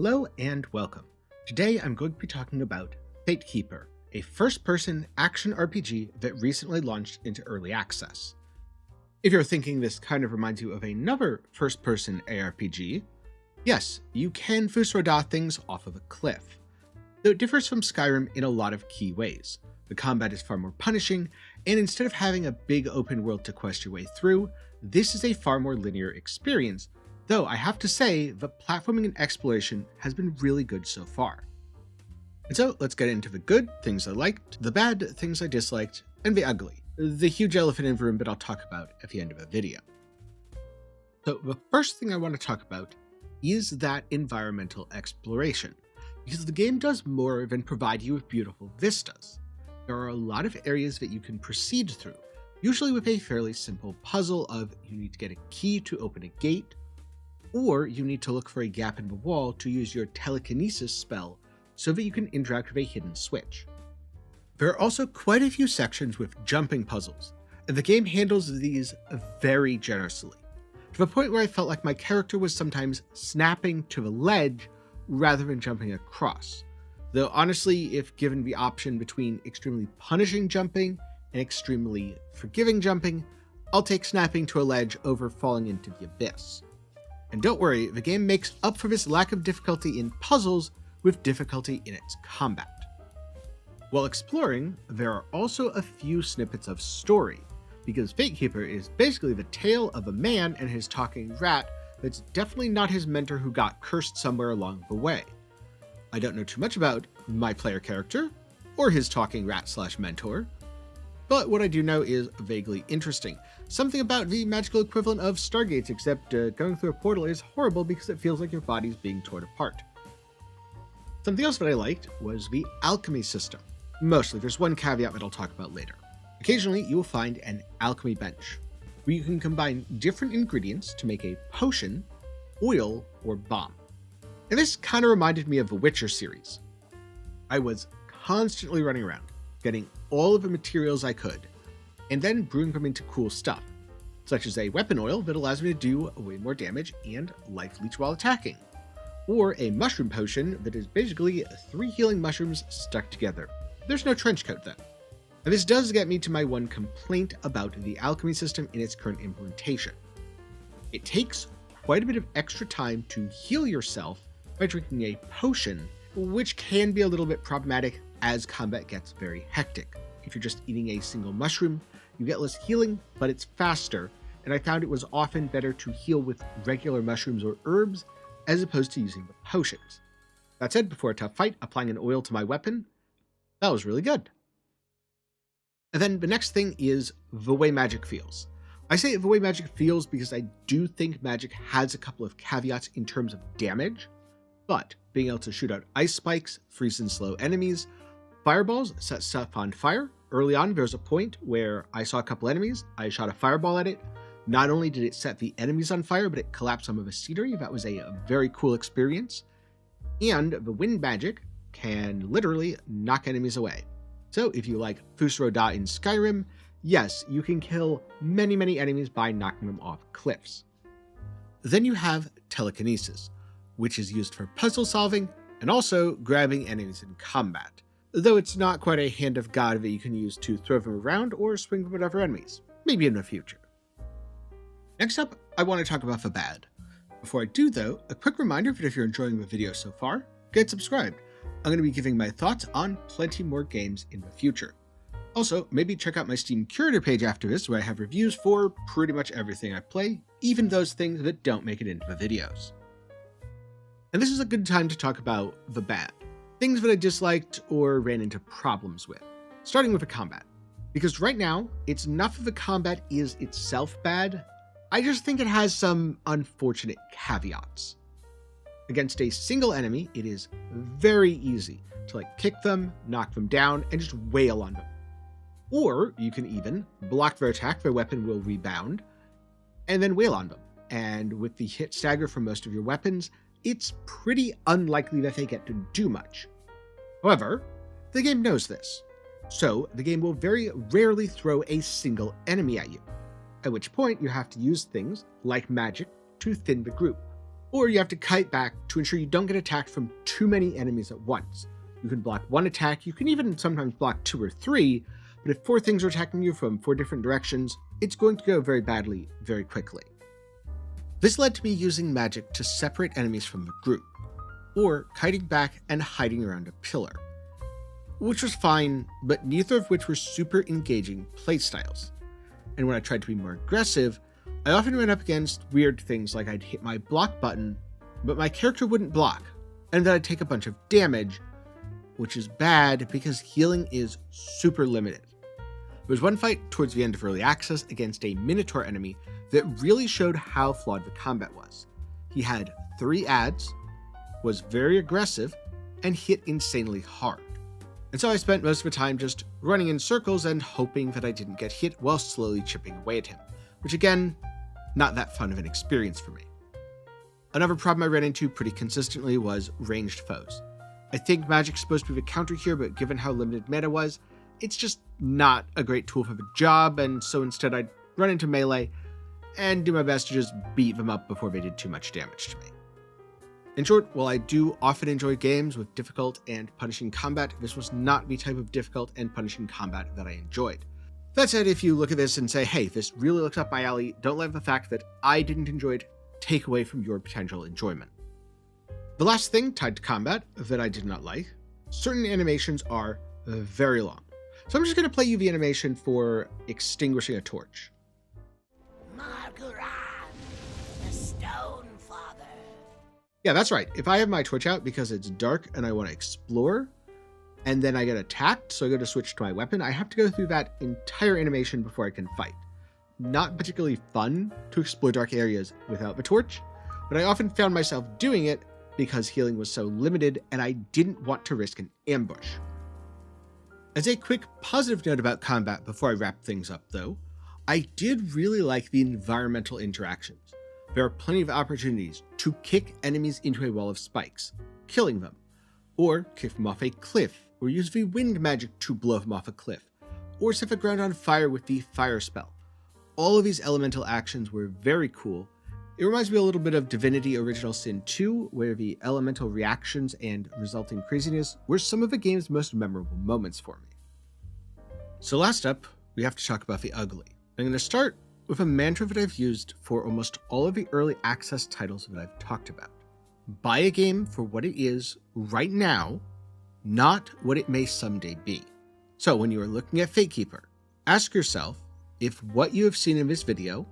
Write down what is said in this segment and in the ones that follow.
Hello and welcome. Today I'm going to be talking about Fatekeeper, a first-person action RPG that recently launched into early access. If you're thinking this kind of reminds you of another first-person ARPG, yes, you can Fusroda things off of a cliff. Though it differs from Skyrim in a lot of key ways. The combat is far more punishing, and instead of having a big open world to quest your way through, this is a far more linear experience. Though I have to say, the platforming and exploration has been really good so far. And so let's get into the good things I liked, the bad things I disliked, and the ugly, the huge elephant in the room that I'll talk about at the end of the video. So the first thing I want to talk about is that environmental exploration, because the game does more than provide you with beautiful vistas. There are a lot of areas that you can proceed through, usually with a fairly simple puzzle of you need to get a key to open a gate, or you need to look for a gap in the wall to use your telekinesis spell so that you can interact with a hidden switch. There are also quite a few sections with jumping puzzles, and the game handles these very generously, to the point where I felt like my character was sometimes snapping to the ledge rather than jumping across. Though honestly, if given the option between extremely punishing jumping and extremely forgiving jumping, I'll take snapping to a ledge over falling into the abyss. And don't worry, the game makes up for this lack of difficulty in puzzles with difficulty in its combat. While exploring, there are also a few snippets of story, because Fatekeeper is basically the tale of a man and his talking rat that's definitely not his mentor who got cursed somewhere along the way. I don't know too much about my player character, or his talking rat/mentor, but what I do know is vaguely interesting. Something about the magical equivalent of Stargates, except going through a portal is horrible because it feels like your body's being torn apart. Something else that I liked was the alchemy system. Mostly, there's one caveat that I'll talk about later. Occasionally, you will find an alchemy bench, where you can combine different ingredients to make a potion, oil, or bomb. And this kind of reminded me of the Witcher series. I was constantly running around, getting all of the materials I could, and then brewing them into cool stuff, such as a weapon oil that allows me to do way more damage and life leech while attacking, or a mushroom potion that is basically 3 healing mushrooms stuck together. There's no trench coat though. And this does get me to my one complaint about the alchemy system in its current implementation. It takes quite a bit of extra time to heal yourself by drinking a potion, which can be a little bit problematic as combat gets very hectic. If you're just eating a single mushroom, you get less healing, but it's faster, and I found it was often better to heal with regular mushrooms or herbs as opposed to using the potions. That said, before a tough fight, applying an oil to my weapon, that was really good. And then the next thing is the way magic feels. I say the way magic feels because I do think magic has a couple of caveats in terms of damage, but being able to shoot out ice spikes, freeze and slow enemies, fireballs set stuff on fire. Early on, there's a point where I saw a couple enemies, I shot a fireball at it. Not only did it set the enemies on fire, but it collapsed some of the scenery. That was a very cool experience. And the wind magic can literally knock enemies away. So if you like Fusroda in Skyrim, yes, you can kill many enemies by knocking them off cliffs. Then you have telekinesis, which is used for puzzle solving and also grabbing enemies in combat, though it's not quite a hand of God that you can use to throw them around or swing them at other enemies, maybe in the future. Next up, I want to talk about the bad. Before I do though, a quick reminder that if you're enjoying the video so far, get subscribed. I'm going to be giving my thoughts on plenty more games in the future. Also, maybe check out my Steam Curator page after this, where I have reviews for pretty much everything I play, even those things that don't make it into the videos. And this is a good time to talk about the bad. Things that I disliked or ran into problems with, starting with the combat. Because right now, it's not that the combat is itself bad, I just think it has some unfortunate caveats. Against a single enemy, it is very easy to kick them, knock them down, and just wail on them. Or you can even block their attack, their weapon will rebound, and then wail on them. And with the hit stagger for most of your weapons, it's pretty unlikely that they get to do much. However, the game knows this, so the game will very rarely throw a single enemy at you, at which point you have to use things like magic to thin the group. or you have to kite back to ensure you don't get attacked from too many enemies at once. You can block one attack, you can even sometimes block 2 or 3, but if 4 things are attacking you from 4 different directions, it's going to go very badly very quickly. This led to me using magic to separate enemies from the group, or kiting back and hiding around a pillar, which was fine, but neither of which were super engaging playstyles. And when I tried to be more aggressive, I often ran up against weird things like I'd hit my block button, but my character wouldn't block, and then I'd take a bunch of damage, which is bad because healing is super limited. There was one fight towards the end of early access against a Minotaur enemy that really showed how flawed the combat was. He had 3 adds, was very aggressive, and hit insanely hard. And so I spent most of the time just running in circles and hoping that I didn't get hit while slowly chipping away at him, which again, not that fun of an experience for me. Another problem I ran into pretty consistently was ranged foes. I think magic's supposed to be the counter here, but given how limited mana was, it's just not a great tool for the job, and so instead I'd run into melee and do my best to just beat them up before they did too much damage to me. In short, while I do often enjoy games with difficult and punishing combat, this was not the type of difficult and punishing combat that I enjoyed. That said, if you look at this and say, hey, this really looks up my alley, don't let the fact that I didn't enjoy it take away from your potential enjoyment. The last thing tied to combat that I did not like, certain animations are very long. So I'm just going to play you the animation for extinguishing a torch. The Stone Father. Yeah, that's right. If I have my torch out because it's dark and I want to explore, and then I get attacked, so I go to switch to my weapon, I have to go through that entire animation before I can fight. Not particularly fun to explore dark areas without the torch, but I often found myself doing it because healing was so limited and I didn't want to risk an ambush. As a quick positive note about combat before I wrap things up though, I did really like the environmental interactions. There are plenty of opportunities to kick enemies into a wall of spikes, killing them, or kick them off a cliff, or use the wind magic to blow them off a cliff, or set the ground on fire with the fire spell. All of these elemental actions were very cool. It reminds me a little bit of Divinity Original Sin 2, where the elemental reactions and resulting craziness were some of the game's most memorable moments for me. So last up, we have to talk about the ugly. I'm going to start with a mantra that I've used for almost all of the early access titles that I've talked about. Buy a game for what it is right now, not what it may someday be. So when you are looking at Fatekeeper, ask yourself if what you have seen in this video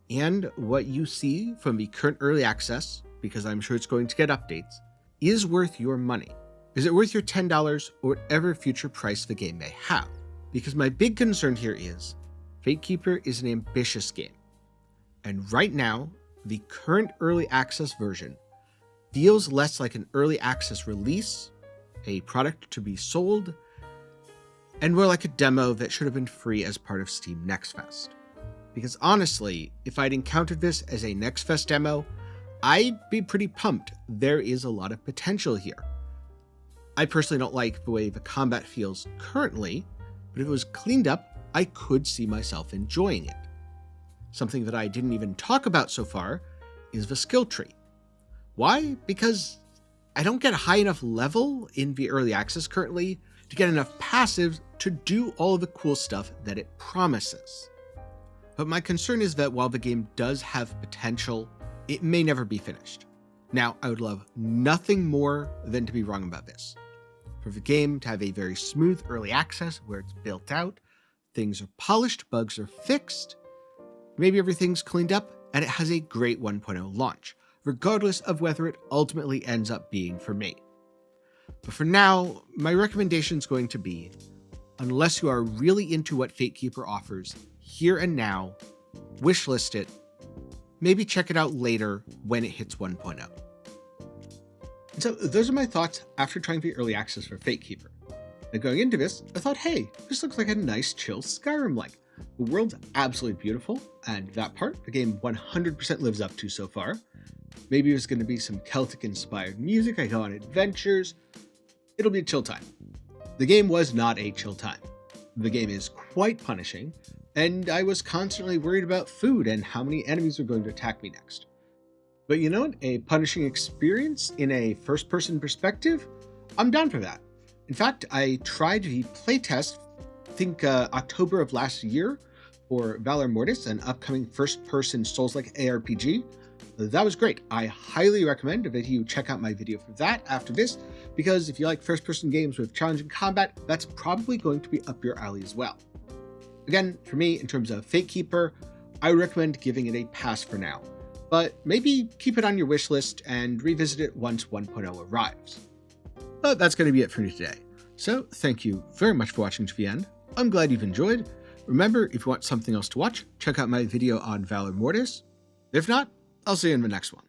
and what you see from the current early access, because I'm sure it's going to get updates, is worth your money. Is it worth your $10 or whatever future price the game may have? Because my big concern here is Fatekeeper is an ambitious game. And right now, the current early access version feels less like an early access release, a product to be sold, and more like a demo that should have been free as part of Steam Next Fest. Because honestly, if I'd encountered this as a Next Fest demo, I'd be pretty pumped. There is a lot of potential here. I personally don't like the way the combat feels currently, but if it was cleaned up, I could see myself enjoying it. Something that I didn't even talk about so far is the skill tree. Why? Because I don't get a high enough level in the early access currently to get enough passives to do all of the cool stuff that it promises. But my concern is that while the game does have potential, it may never be finished. Now, I would love nothing more than to be wrong about this. For the game to have a very smooth early access where it's built out, things are polished, bugs are fixed, maybe everything's cleaned up, and it has a great 1.0 launch, regardless of whether it ultimately ends up being for me. But for now, my recommendation is going to be, unless you are really into what Fatekeeper offers here and now, wishlist it, maybe check it out later when it hits 1.0. And so those are my thoughts after trying the early access for Fatekeeper. And going into this, I thought, hey, this looks like a nice, chill Skyrim-like. The world's absolutely beautiful, and that part the game 100% lives up to so far. Maybe there's going to be some Celtic-inspired music, I go on adventures. It'll be a chill time. The game was not a chill time. The game is quite punishing, and I was constantly worried about food and how many enemies were going to attack me next. But you know what? A punishing experience in a first-person perspective? I'm down for that. In fact, I tried the playtest, I think October of last year, for Valor Mortis, an upcoming first-person Souls-like ARPG. That was great. I highly recommend that you check out my video for that after this, because if you like first-person games with challenging combat, that's probably going to be up your alley as well. Again, for me, in terms of Fatekeeper, I recommend giving it a pass for now, but maybe keep it on your wish list and revisit it once 1.0 arrives. But that's going to be it for me today. So thank you very much for watching to the end. I'm glad you've enjoyed. Remember, if you want something else to watch, check out my video on Valor Mortis. If not, I'll see you in the next one.